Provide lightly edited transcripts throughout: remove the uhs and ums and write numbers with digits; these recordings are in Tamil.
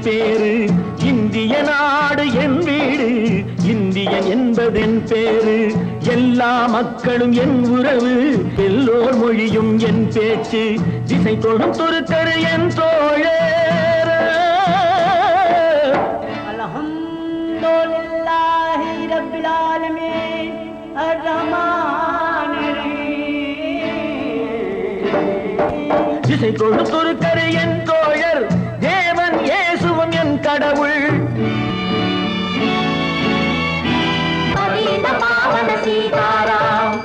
பேரு இந்திய நாடு என் வீடு இந்தியன் என்பதென் பேரு எல்லா மக்களும் என் உறவு எல்லோர் மொழியும் என் பேச்சு திசை தொடும் துருக்கரு என் தோழர் அல்ஹம்துலில்லாஹி ரப்பில் ஆலமீன் அர்ரஹ்மானிர் ரஹீம் திசை தொடும் துருக்கரு என் தோழர் தேவன் இயேசுவும் என் கடவுள் பாவன சீதாராம்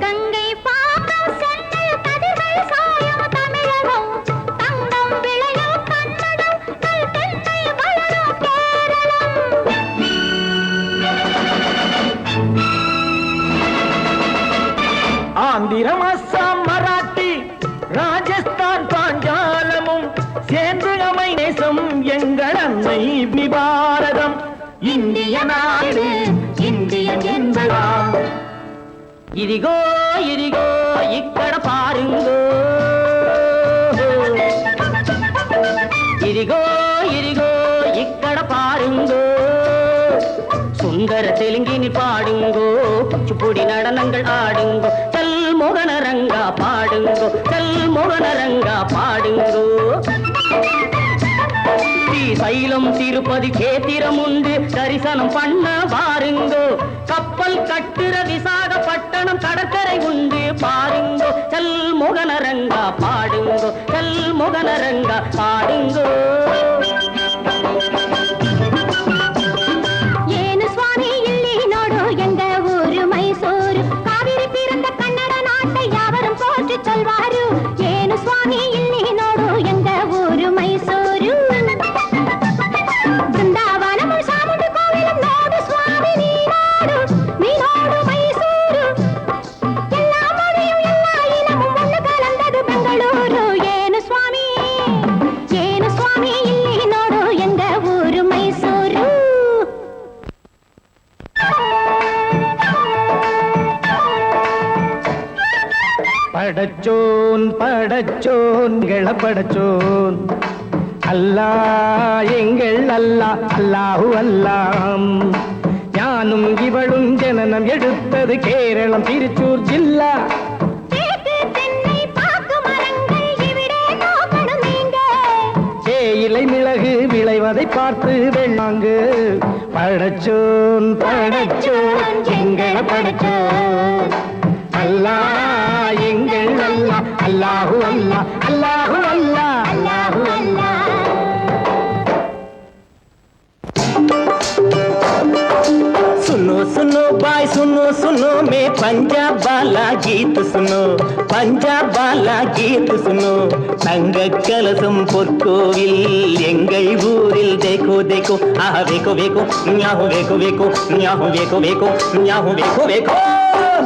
கங்கை பாக்கம் சென்னையில் கதிர்கள் சாயும் தமிழகம் தங்கம் விளையும் கன்னடம் கல் தென்னை வளரும் கேரளம் ஆந்திரம் அஸ்ஸாம் மராட்டி ராஜஸ்தான் பாஞ்சாலமும் சேர்ந்து அமை நேசம் எங்கள் அன்னை பாரதம் இந்திய நாடு இந்தியன் என்பதாம் ఇదిగో ఇదిగో ఇక్కడ పారుంగో ఇదిగో ఇదిగో ఇక్కడ పారుంగో சுந்தர தெலுங்கினி பாடுங்கோ குச்சிப்புடி நடனங்கள் ஆடுங்கோ கல் மோகனரங்கா பாடுங்கோ கல் மோகனரங்கா பாடுங்கோ ஸ்ரீசைலம் திருப்பதி கேத்திரம் உண்டு தரிசனம் பண்ண பாருங்கோ கப்பல் கட்டுற விசாகப்பட்டணம் கடற்கரை உண்டு பாருங்கோ கல் மோகனரங்கா பாடுங்கோ கல் மோகனரங்கா பாடுங்கோ ಏನು ಸ್ವಾಮಿ ಇಲ್ಲಿ ನೋಡು ಎಂಗ ಊರು ಮೈಸೂರು ಕಾವೇರಿ ಪಿರಂದ ಕನ್ನಡ ನಾಟ ಯಾವரும் போற்றி சொல்வாரு ಏನು ಸ್ವಾಮಿ ಇಲ್ಲಿ ನೋಡು ಎಂಗ ಊರು ಮೈಸೂರು ಬೃಂದಾವನಮು ಸಾಮುಂಡಿ ಕೋವಿಲಂ ನೋಡು ಸ್ವಾಮಿ ನೀ ನೋಡು ಮೈಸೂರು ಎಲ್ಲಾ ಮொழியும் ಎಲ್ಲಾ இனமும் ஒன்று கலந்தது பெங்களூರು ಏನು ಸ್ವಾಮಿ ಇಲ್ಲಿ ನೋಡು ಎಂಗ ಊರು ಮೈಸೂರು படச்சோன் படச்சோன் படச்சோன் அல்லா எங்கள் அல்லா அல்லாஹு அல்லாம் ஞானும் இவளும் ஜனனம் எடுத்தது கேரளம் திருச்சூர் ஜில்லா இலை மிளகு விளைவதை பார்த்து வெள்ளாங்கு படச்சோன் படச்சோன் எங்கள படச்சோன் அல்லா எங்கள் அல்லா அல்லாஹு அல்லா அல்லாஹு அல்லா அல்லாஹு அல்லா सुनो सुनो भाई सुनो सुनो मैं पंजाब वाला गीत सुनो पंजाब वाला गीत सुनो தங்க கலசம் பொற்கோவில் எங்கள் ஊரில் देखो देखो आह वेको वेको न्याहो वेको वेको न्याहो वेको वेको न्याहो वेको वेको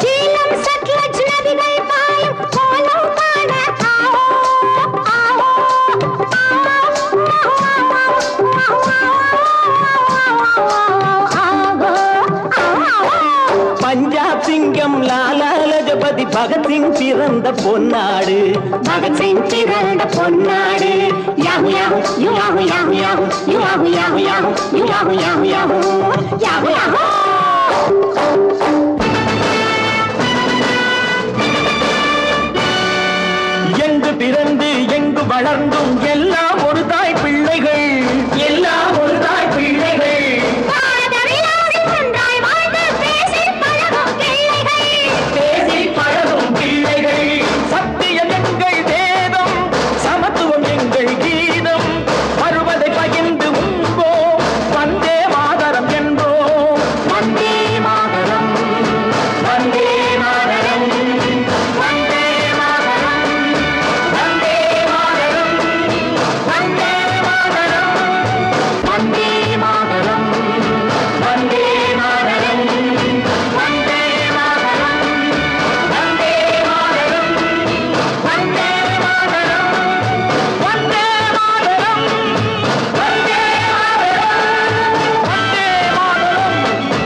ஜீலம் சட்லஜ் நதிகள் பாயும் கோலம் காண பஞ்சாப் சிங்கம் லாலா லஜபதி பகத்சிங் பிறந்த பொன்னாடு பகத்சிங் பிறந்த பொன்னாடு யாஹு யாஹு யாஹு யாஹு யாஹு யாஹு யாஹு யாஹு யாஹு யாஹு யாஹு யாஹு யாஹு எங்கு பிறந்து எங்கு வளர்ந்தும்